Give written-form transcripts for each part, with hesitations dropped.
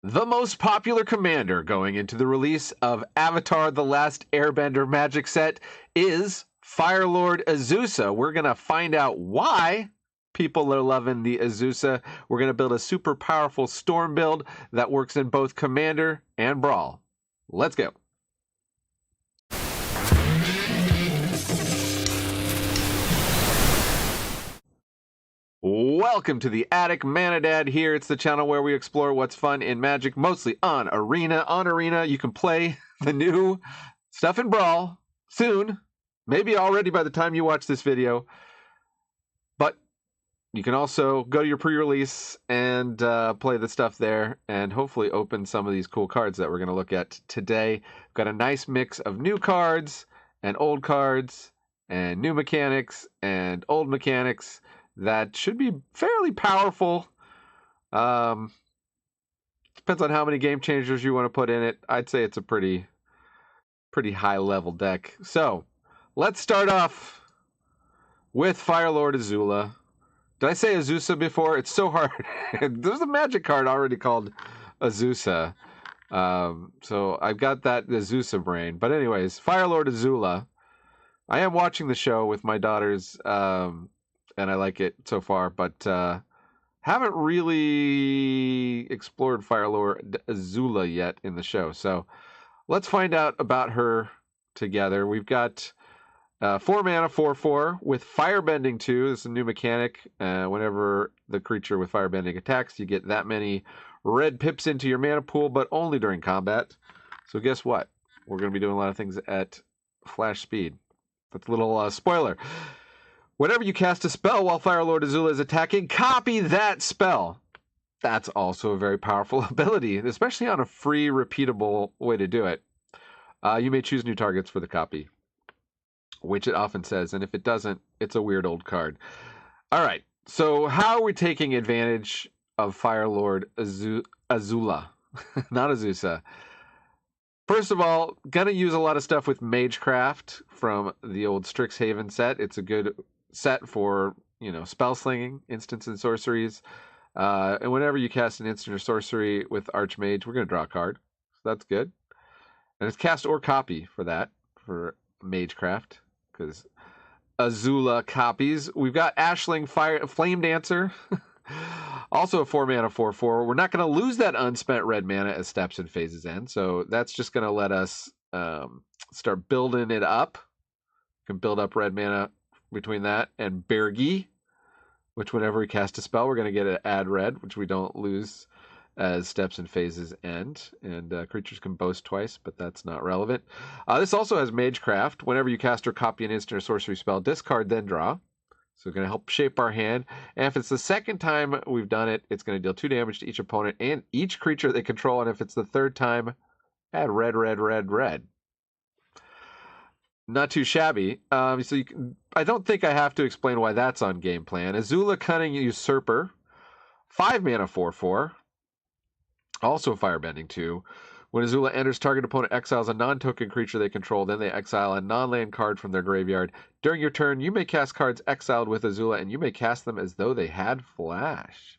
The most popular commander going into the release of Avatar The Last Airbender Magic set is Fire Lord Azula. We're going to find out why people are loving the Azusa. We're going to build a super powerful storm build that works in both Commander and Brawl. Let's go. Welcome to the Attic. Manadad here. It's the channel where we explore what's fun in Magic, mostly on Arena. On Arena, you can play the new stuff in Brawl soon, maybe already by the time you watch this video. But you can also go to your pre-release and play the stuff there and hopefully open some of these cool cards that we're going to look at today. We've got a nice mix of new cards and old cards and new mechanics and old mechanics that should be fairly powerful. Depends on how many game changers you want to put in it. I'd say it's a pretty high level deck. So let's start off with Fire Lord Azula. Did I say Azusa before? It's so hard. There's a magic card already called Azusa. So I've got that Azusa brain. But anyways, Fire Lord Azula. I am watching the show with my daughters, and I like it so far, but haven't really explored Fire Lord Azula yet in the show. So let's find out about her together. We've got 4 mana, 4/4 with Firebending 2. This is a new mechanic. Whenever the creature with Firebending attacks, you get that many red pips into your mana pool, but only during combat. So guess what? We're going to be doing a lot of things at flash speed. That's a little spoiler. Whenever you cast a spell while Fire Lord Azula is attacking, copy that spell. That's also a very powerful ability, especially on a free, repeatable way to do it. You may choose new targets for the copy, which it often says, and if it doesn't, it's a weird old card. All right, so how are we taking advantage of Fire Lord Azula? Not Azusa. First of all, gonna use a lot of stuff with Magecraft from the old Strixhaven set. It's a good set for, spell slinging, instants and sorceries. And whenever you cast an instant or sorcery with Archmage, we're going to draw a card. So that's good. And it's cast or copy for that, for Magecraft, because Azula copies. We've got Ashling Flame Dancer. Also a 4 mana 4/4. We're not going to lose that unspent red mana as steps and phases end. So that's just going to let us start building it up. We can build up red mana between that and Bergi, which whenever we cast a spell, we're going to get an add red, which we don't lose as steps and phases end. And creatures can boast twice, but that's not relevant. This also has Magecraft. Whenever you cast or copy an instant or sorcery spell, discard, then draw. So it's going to help shape our hand. And if it's the second time we've done it, it's going to deal 2 damage to each opponent and each creature they control. And if it's the third time, add red, red, red, red. Not too shabby. I don't think I have to explain why that's on game plan. Azula Cunning Usurper, 5 mana 4/4. Also Firebending 2. When Azula enters, target opponent exiles a non-token creature they control. Then they exile a non-land card from their graveyard. During your turn, you may cast cards exiled with Azula, and you may cast them as though they had flash.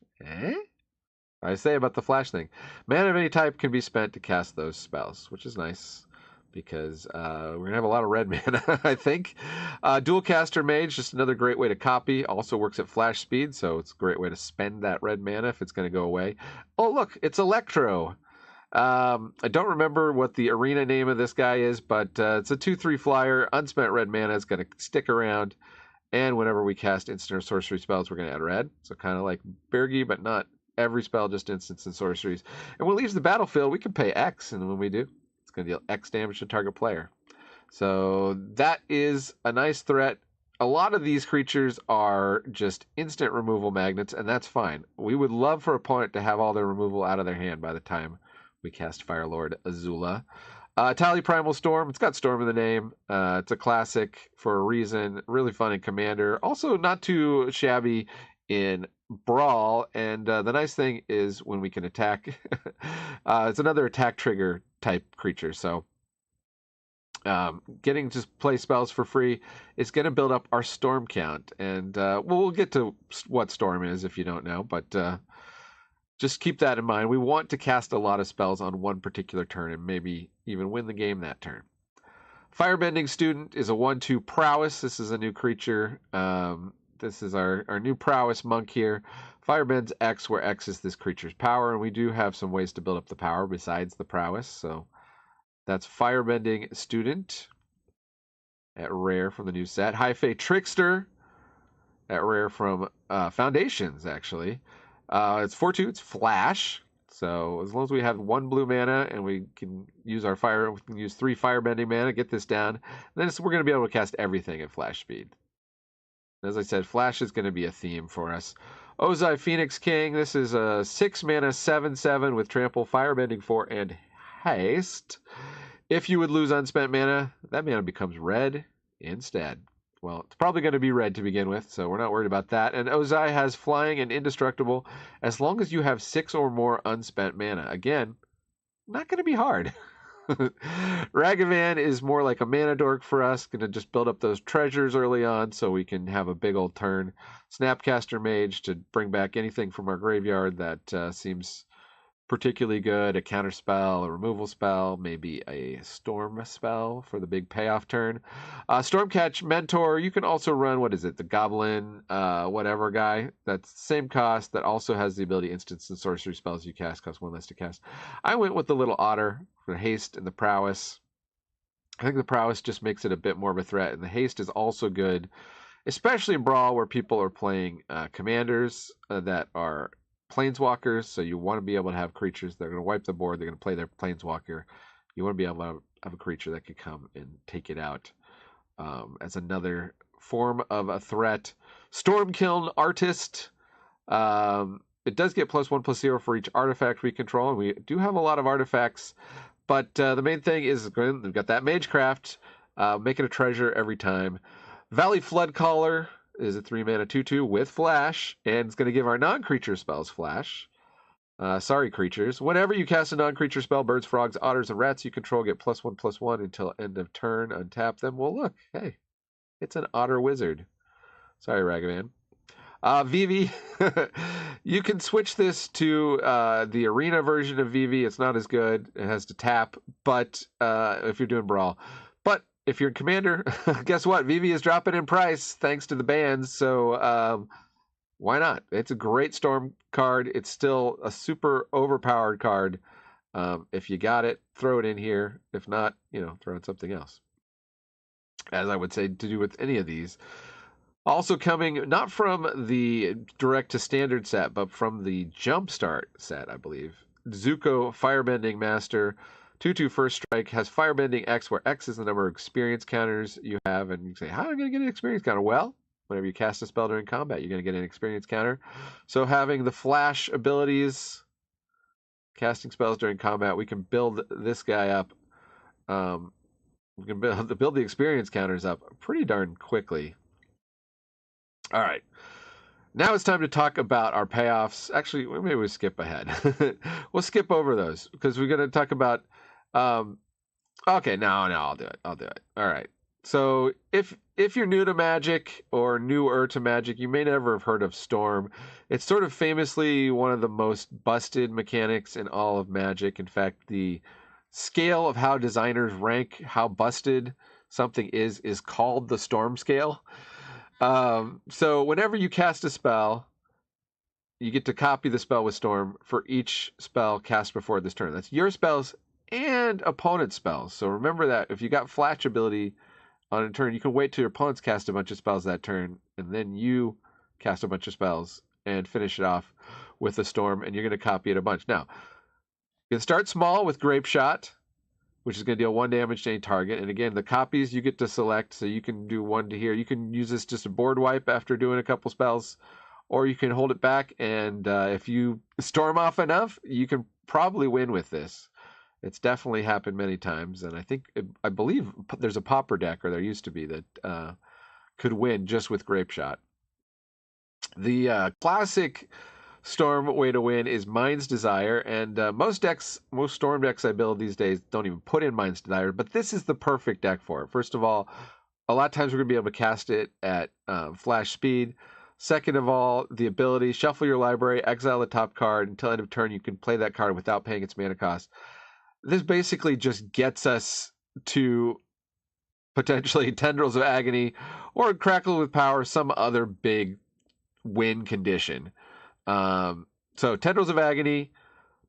I say about the flash thing. Mana of any type can be spent to cast those spells, which is nice, because we're going to have a lot of red mana, I think. Dualcaster Mage, just another great way to copy. Also works at flash speed, so it's a great way to spend that red mana if it's going to go away. Oh, look, it's Electro. I don't remember what the arena name of this guy is, but it's a 2/3 flyer. Unspent red mana is going to stick around. And whenever we cast instant or sorcery spells, we're going to add red. So kind of like Bergi, but not every spell, just instants and sorceries. And when it leaves the battlefield, we can pay X, and when we do, it's going to deal X damage to target player. So that is a nice threat. A lot of these creatures are just instant removal magnets, and that's fine. We would love for opponent to have all their removal out of their hand by the time we cast Fire Lord Azula. Tally Primal Storm. It's got Storm in the name. It's a classic for a reason. Really fun in Commander. Also not too shabby in Brawl. And the nice thing is when we can attack, it's another attack trigger type creature. So getting to play spells for free is going to build up our storm count. And we'll get to what storm is if you don't know. But just keep that in mind. We want to cast a lot of spells on one particular turn and maybe even win the game that turn. Firebending Student is a 1/2 prowess. This is a new creature. This is our new prowess monk here. Firebends X, where X is this creature's power, and we do have some ways to build up the power besides the prowess. So that's Firebending Student at rare from the new set. High Fae Trickster at rare from Foundations, actually. It's 4/2. It's flash. So as long as we have 1 blue mana and we can use our fire, we can use 3 firebending mana, get this down. And then we're going to be able to cast everything at flash speed. As I said, flash is going to be a theme for us. Ozai Phoenix King. This is a 6 mana 7/7 with trample, firebending 4, and haste. If you would lose unspent mana, that mana becomes red instead. Well, it's probably going to be red to begin with, so we're not worried about that. And Ozai has flying and indestructible as long as you have 6 or more unspent mana. Again, not going to be hard. Ragavan is more like a mana dork for us, going to just build up those treasures early on so we can have a big old turn. Snapcaster Mage to bring back anything from our graveyard that seems particularly good, a counter spell, a removal spell, maybe a storm spell for the big payoff turn. Stormcatch Mentor, you can also run, what is it, the Goblin whatever guy. That's the same cost, that also has the ability instance and sorcery spells you cast, cost 1 less to cast. I went with the Little Otter for the haste and the prowess. I think the prowess just makes it a bit more of a threat, and the haste is also good, especially in Brawl where people are playing commanders that are planeswalkers, so you want to be able to have creatures that are going to wipe the board. They're going to play their planeswalker. You want to be able to have a creature that could come and take it out as another form of a threat. Stormkiln Artist. It does get +1/+0 for each artifact we control, and we do have a lot of artifacts, but the main thing is we've got that Magecraft, making a treasure every time. Valley Floodcaller is a 3 mana 2/2 with flash, and it's going to give our non-creature spells flash. Sorry, creatures. Whenever you cast a non-creature spell, birds, frogs, otters, and rats you control get +1/+1 until end of turn. Untap them. Well, look, hey, it's an otter wizard. Sorry, Ragavan. Vivi, you can switch this to the arena version of Vivi. It's not as good. It has to tap, but if you're doing Brawl. But if you're in Commander, guess what? Vivi is dropping in price thanks to the bans, so why not? It's a great Storm card. It's still a super overpowered card. If you got it, throw it in here. If not, throw in something else. As I would say to do with any of these. Also coming, not from the direct to standard set, but from the Jumpstart set, I believe. Zuko Firebending Master. 2/2 first strike, has Firebending X, where X is the number of experience counters you have. And you say, how am I going to get an experience counter? Well, whenever you cast a spell during combat, you're going to get an experience counter. So having the flash abilities, casting spells during combat, we can build this guy up. We can build the experience counters up pretty darn quickly. All right. Now it's time to talk about our payoffs. Actually, maybe we skip ahead. We'll skip over those because we're going to talk about... okay, no, I'll do it. All right. So if you're new to Magic or newer to Magic, you may never have heard of Storm. It's sort of famously one of the most busted mechanics in all of Magic. In fact, the scale of how designers rank how busted something is called the Storm scale. So whenever you cast a spell, you get to copy the spell with Storm for each spell cast before this turn. That's your spells and opponent's spells. So remember that if you got flash ability on a turn, you can wait till your opponents cast a bunch of spells that turn, and then you cast a bunch of spells and finish it off with a Storm, and you're going to copy it a bunch. Now, you can start small with Grape Shot, which is going to deal 1 damage to any target. And again, the copies you get to select, so you can do 1 to here. You can use this just a board wipe after doing a couple spells, or you can hold it back, and if you storm off enough, you can probably win with this. It's definitely happened many times, and I believe there's a Pauper deck, or there used to be, that could win just with Grape Shot. The classic Storm way to win is Mind's Desire, and most Storm decks I build these days don't even put in Mind's Desire, but this is the perfect deck for it. First of all, a lot of times we're going to be able to cast it at flash speed, Second of all, the ability, shuffle your library, exile the top card. Until end of turn, you can play that card without paying its mana cost. This basically just gets us to potentially Tendrils of Agony or Crackle with Power, some other big win condition. So Tendrils of Agony,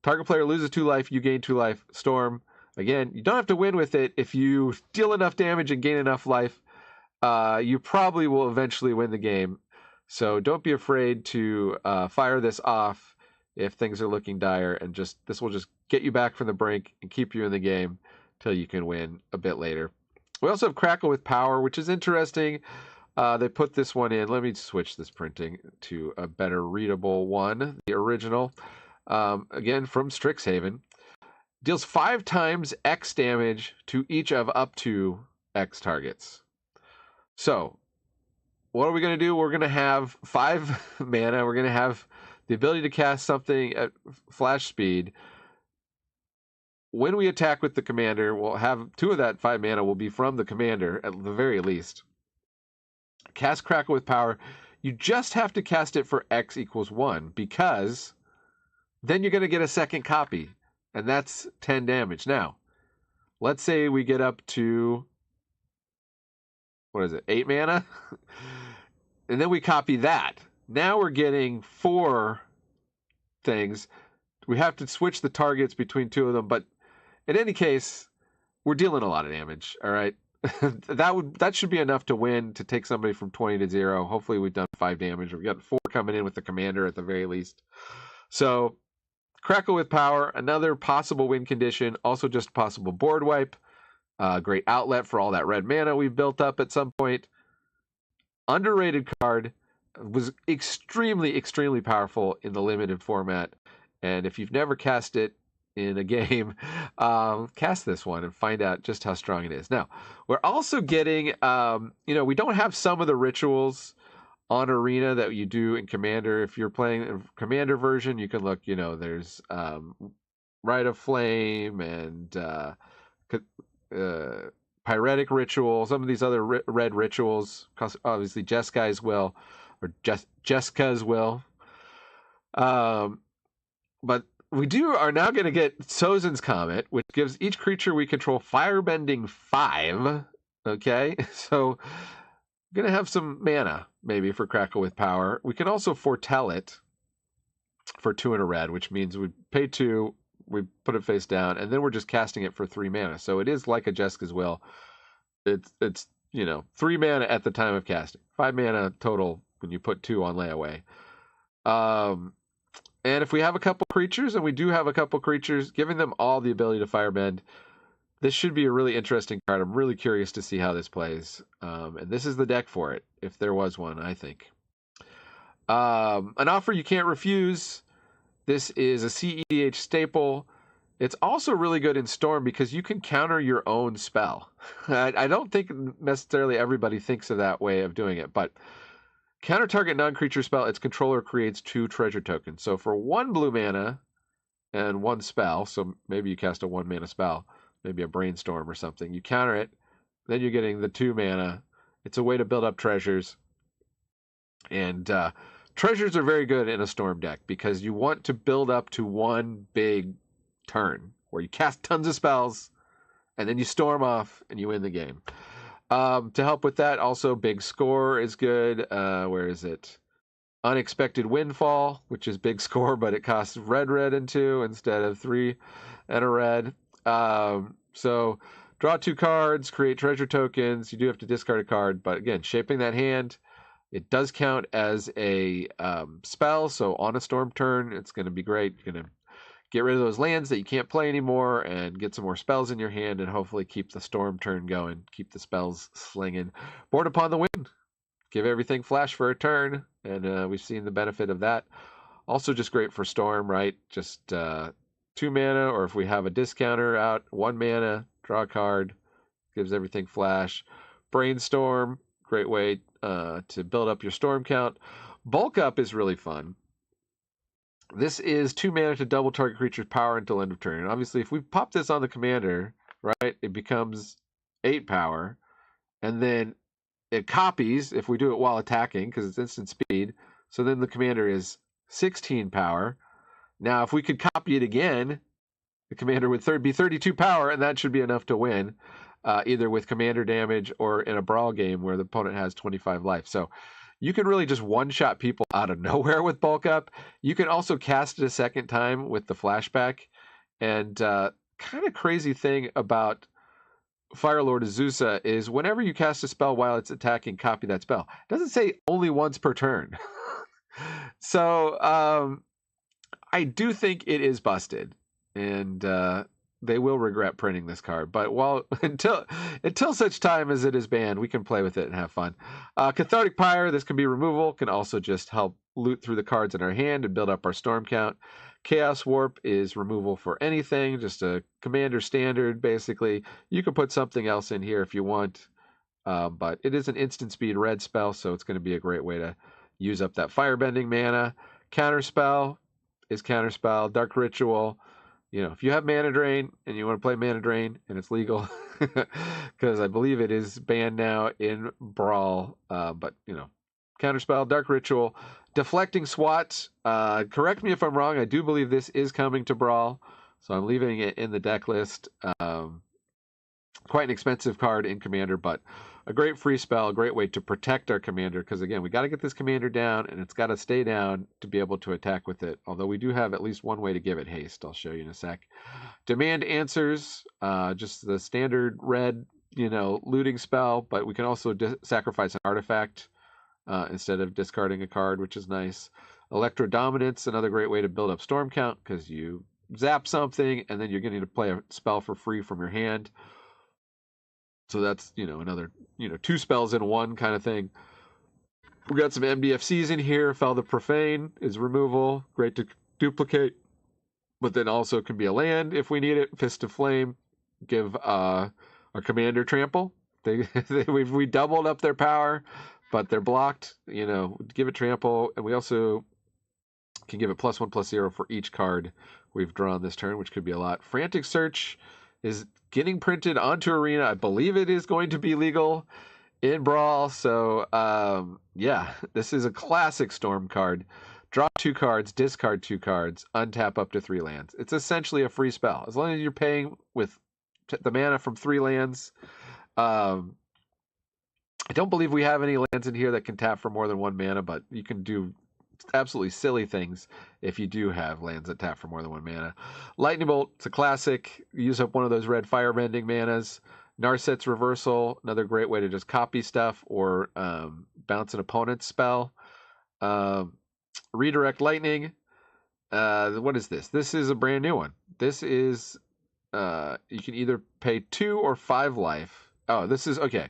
target player loses 2 life, you gain 2 life. Storm, again, you don't have to win with it. If you deal enough damage and gain enough life, you probably will eventually win the game. So don't be afraid to fire this off if things are looking dire, and this will just get you back from the brink and keep you in the game till you can win a bit later. We also have Crackle with Power, which is interesting. They put this one in. Let me switch this printing to a better readable one. The original, again, from Strixhaven. Deals 5 times X damage to each of up to X targets. So, what are we going to do? We're going to have 5 mana. We're going to have the ability to cast something at flash speed. When we attack with the commander, we'll have 2 of that 5 mana will be from the commander, at the very least. Cast Crackle with Power. You just have to cast it for X equals 1, because then you're going to get a second copy, and that's 10 damage. Now, let's say we get up to, 8 mana? And then we copy that. Now we're getting 4 things. We have to switch the targets between 2 of them, but in any case, we're dealing a lot of damage, all right? That should be enough to win, to take somebody from 20 to 0. Hopefully we've done 5 damage. We've got 4 coming in with the commander at the very least. So, Crackle with Power, another possible win condition, also just possible board wipe. Great outlet for all that red mana we've built up at some point. Underrated card, was extremely, extremely powerful in the limited format. And if you've never cast it in a game, cast this one and find out just how strong it is. Now, we're also getting, we don't have some of the rituals on Arena that you do in Commander. If you're playing a Commander version, you can look, there's Rite of Flame and Pyretic Ritual, some of these other red rituals, obviously Jessica's will, or Jessica's will. But we are now going to get Sozin's Comet, which gives each creature we control firebending 5. Okay, so we're going to have some mana, maybe, for Crackle with Power. We can also foretell it for 2 and a red, which means we pay 2, we put it face down, and then we're just casting it for 3 mana. So it is like a Jessica's Will. It's 3 mana at the time of casting. 5 mana total when you put 2 on layaway. And if we have a couple creatures, and we do have a couple creatures, giving them all the ability to firebend, this should be a really interesting card. I'm really curious to see how this plays. And this is the deck for it, if there was one, I think. An offer you can't refuse. This is a CEDH staple. It's also really good in Storm because you can counter your own spell. I don't think necessarily everybody thinks of that way of doing it, but counter target non-creature spell, its controller creates 2 treasure tokens. So for 1 blue mana and 1 spell, so maybe you cast a 1 mana spell, maybe a Brainstorm or something, you counter it, then you're getting the 2 mana. It's a way to build up treasures. And treasures are very good in a Storm deck because you want to build up to one big turn where you cast tons of spells and then you storm off and you win the game. To help with that, also Big Score is good. Where is it? Unexpected Windfall, which is Big Score, but it costs red and 2 instead of 3 and a red. So draw 2 cards, create treasure tokens. You do have to discard a card, but again, shaping that hand, it does count as a spell. So on a Storm turn, it's going to be great. You're going to get rid of those lands that you can't play anymore and get some more spells in your hand and hopefully keep the Storm turn going, keep the spells slinging. Board Upon the Wind, give everything flash for a turn, and we've seen the benefit of that. Also just great for Storm, right? Just 2 mana, or if we have a discounter out, 1 mana, draw a card, gives everything flash. Brainstorm, great way to build up your Storm count. Bulk Up is really fun. This is 2 mana to double target creature's power until end of turn. And obviously, if we pop this on the commander, right, it becomes 8 power. And then it copies if we do it while attacking because it's instant speed. So then the commander is 16 power. Now, if we could copy it again, the commander would be 32 power, and that should be enough to win, either with commander damage or in a brawl game where the opponent has 25 life. So you can really just one-shot people out of nowhere with bulk up. You can also cast it a second time with the flashback. And kind of crazy thing about Fire Lord Azula is whenever you cast a spell while it's attacking, copy that spell. It doesn't say only once per turn. So I do think it is busted, and they will regret printing this card. But until such time as it is banned, we can play with it and have fun. Cathartic Pyre, this can be removal, can also just help loot through the cards in our hand and build up our storm count. Chaos Warp is removal for anything, just a commander standard, basically. You can put something else in here if you want, but it is an instant speed red spell, so it's going to be a great way to use up that firebending mana. Counterspell is Counterspell. Dark Ritual, if you have Mana Drain and you want to play Mana Drain, and it's legal, because I believe it is banned now in Brawl, but, Counterspell, Dark Ritual, Deflecting Swat. Correct me if I'm wrong. I do believe this is coming to Brawl, so I'm leaving it in the deck list. Quite an expensive card in Commander, but a great free spell, a great way to protect our Commander, because again, we got to get this Commander down, and it's got to stay down to be able to attack with it, although we do have at least one way to give it haste. I'll show you in a sec. Demand Answers, just the standard red, looting spell, but we can also sacrifice an artifact instead of discarding a card, which is nice. Electro Dominance, another great way to build up storm count, because you zap something, and then you're getting to play a spell for free from your hand. So that's, another, 2 spells in one kind of thing. We got some MDFCs in here. Fel the Profane is removal. Great to duplicate. But then also can be a land if we need it. Fist of Flame. Give our commander trample. We doubled up their power, but they're blocked. Give it trample. And we also can give it +1/+0 for each card we've drawn this turn, which could be a lot. Frantic Search is getting printed onto Arena. I believe it is going to be legal in Brawl. So, yeah, this is a classic Storm card. Draw 2 cards, discard 2 cards, untap up to 3 lands. It's essentially a free spell. As long as you're paying with the mana from 3 lands. I don't believe we have any lands in here that can tap for more than 1 mana, but you can do absolutely silly things if you do have lands that tap for more than 1 mana. Lightning Bolt, it's a classic. Use up one of those red firebending manas. Narset's Reversal, another great way to just copy stuff or bounce an opponent's spell. Redirect Lightning. What is this? This is a brand new one. This is, you can either pay 2 or 5 life. Oh, this is, okay.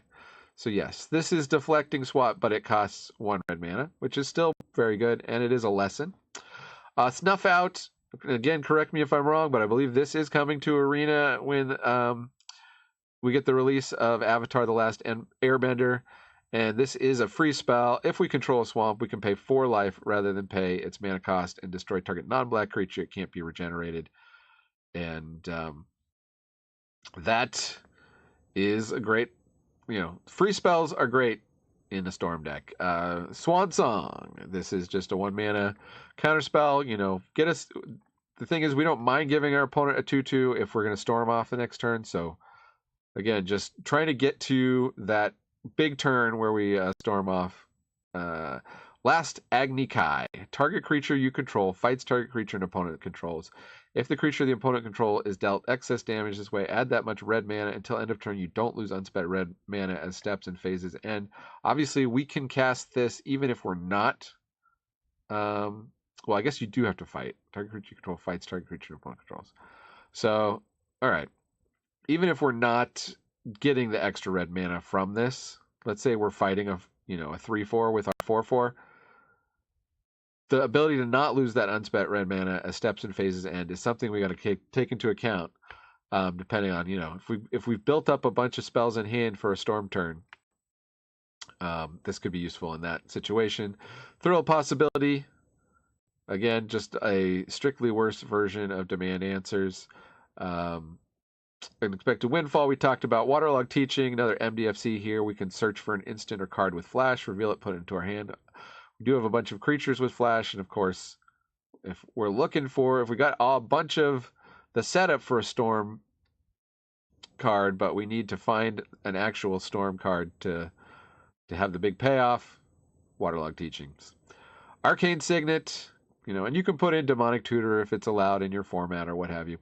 So yes, this is Deflecting Swat, but it costs 1 red mana, which is still very good, and it is a lesson. Snuff Out, again, correct me if I'm wrong, but I believe this is coming to Arena when we get the release of Avatar: The Last Airbender, and this is a free spell. If we control a swamp, we can pay 4 life rather than pay its mana cost and destroy target non-black creature. It can't be regenerated, and that is a great, free spells are great in a Storm deck. Swan Song. This is just a 1 mana counterspell. Get us. The thing is, we don't mind giving our opponent a 2/2 if we're going to Storm off the next turn. So, again, just trying to get to that big turn where we Storm off. Last Agni Kai. Target creature you control fights target creature an opponent controls. If the creature the opponent control is dealt excess damage this way, add that much red mana until end of turn. You don't lose unspent red mana as steps and phases end. Obviously, we can cast this even if we're not. Well, I guess you do have to fight. Target creature you control fights target creature opponent controls. So, all right. Even if we're not getting the extra red mana from this, let's say we're fighting a 3/4 with our 4/4. The ability to not lose that unspent red mana as steps and phases end is something we got to take into account, depending on, if we've built up a bunch of spells in hand for a Storm turn, this could be useful in that situation. Thrill Possibility, again, just a strictly worse version of Demand Answers. Unexpected Windfall, we talked about. Waterlog Teaching, another MDFC here. We can search for an instant or card with flash, reveal it, put it into our hand. We do have a bunch of creatures with flash, and of course, if we're looking for, if we got a bunch of the setup for a storm card, but we need to find an actual storm card to have the big payoff, Waterlog Teachings. Arcane Signet, and you can put in Demonic Tutor if it's allowed in your format or what have you.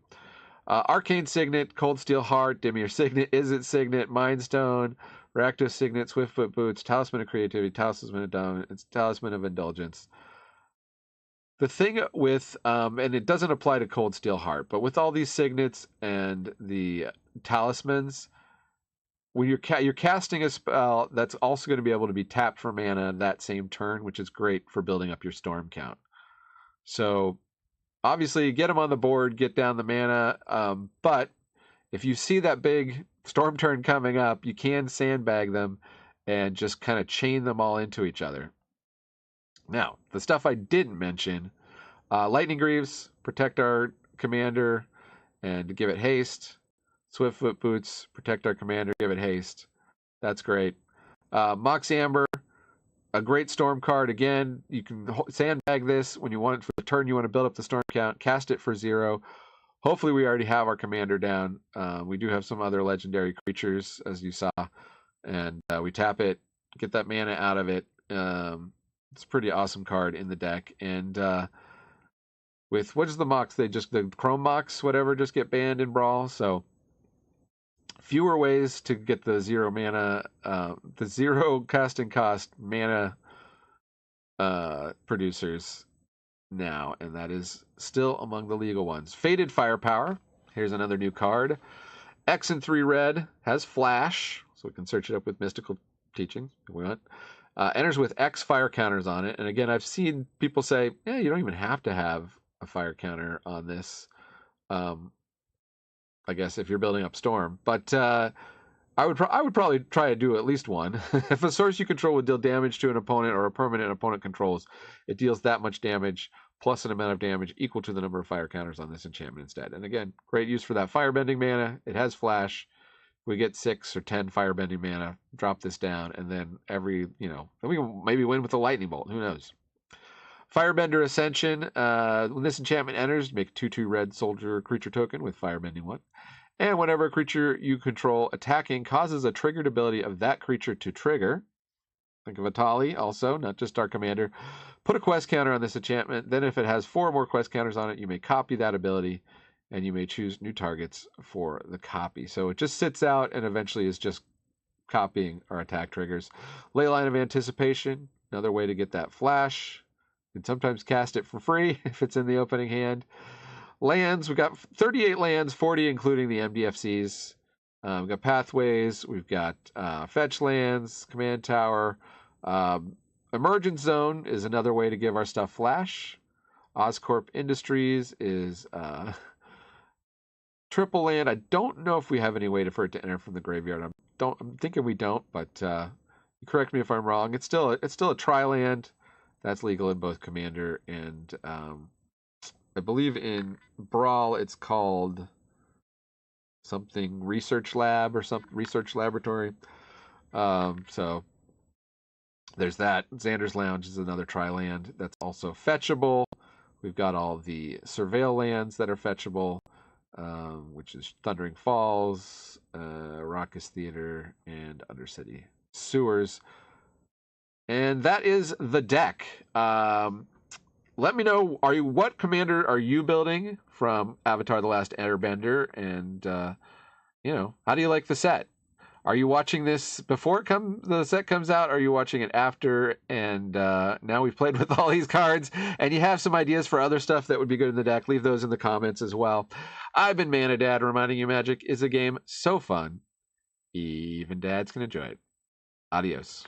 Arcane Signet, Cold Steel Heart, Dimir Signet, Izzet Signet, Mind Stone, Rakdos Signet, Swiftfoot Boots, Talisman of Creativity, Talisman of Dominance, Talisman of Indulgence. The thing with, and it doesn't apply to Cold Steel Heart, but with all these signets and the talismans, when you're casting a spell, that's also going to be able to be tapped for mana that same turn, which is great for building up your storm count. So obviously, get them on the board, get down the mana, but if you see that big storm turn coming up, you can sandbag them and just kind of chain them all into each other. Now, the stuff I didn't mention, Lightning Greaves, protect our commander and give it haste. Swiftfoot Boots, protect our commander, give it haste. That's great. Mox Amber, a great storm card. Again, you can sandbag this when you want it for the turn. You want to build up the storm count, cast it for 0. Hopefully we already have our commander down. We do have some other legendary creatures, as you saw. And we tap it, get that mana out of it. It's a pretty awesome card in the deck. And with, what is the Mox? The Chrome Mox, whatever, just get banned in Brawl. So fewer ways to get the 0 mana, the 0 casting cost mana producers now, and that is still among the legal ones. Faded Firepower, here's another new card. X and 3 red, has flash, so we can search it up with Mystical Teaching if we want. Enters with X fire counters on it, and again, I've seen people say, yeah, you don't even have to have a fire counter on this. I guess if you're building up Storm, but I would probably try to do at least one. If a source you control would deal damage to an opponent or a permanent opponent controls, it deals that much damage plus an amount of damage equal to the number of fire counters on this enchantment instead. And again, great use for that firebending mana. It has flash. We get 6 or 10 firebending mana. Drop this down, and then then we can maybe win with a lightning bolt. Who knows? Firebender Ascension. When this enchantment enters, make a 2/2 red soldier creature token with firebending 1. And whenever a creature you control attacking causes a triggered ability of that creature to trigger, think of Atali also, not just our commander, put a quest counter on this enchantment. Then if it has 4 more quest counters on it, you may copy that ability, and you may choose new targets for the copy. So it just sits out and eventually is just copying our attack triggers. Leyline of Anticipation, another way to get that flash. You can sometimes cast it for free if it's in the opening hand. Lands, we've got 38 lands, 40 including the MDFCs. We've got Pathways, we've got Fetch Lands, Command Tower. Emergence Zone is another way to give our stuff flash. Oscorp Industries is triple land. I don't know if we have any way for it to enter from the graveyard. I'm thinking we don't, but correct me if I'm wrong. It's still a tri-land. That's legal in both Commander and I believe in Brawl it's called something Research Lab or something Research Laboratory. So there's that. Xander's Lounge is another tri-land that's also fetchable. We've got all the Surveil lands that are fetchable, which is Thundering Falls, Raucous Theater, and Undercity Sewers. And that is the deck. Let me know, what commander are you building from Avatar: The Last Airbender? And, how do you like the set? Are you watching this before the set comes out? Are you watching it after? And now we've played with all these cards, and you have some ideas for other stuff that would be good in the deck. Leave those in the comments as well. I've been Mana Dad, reminding you Magic is a game so fun, even dads can enjoy it. Adios.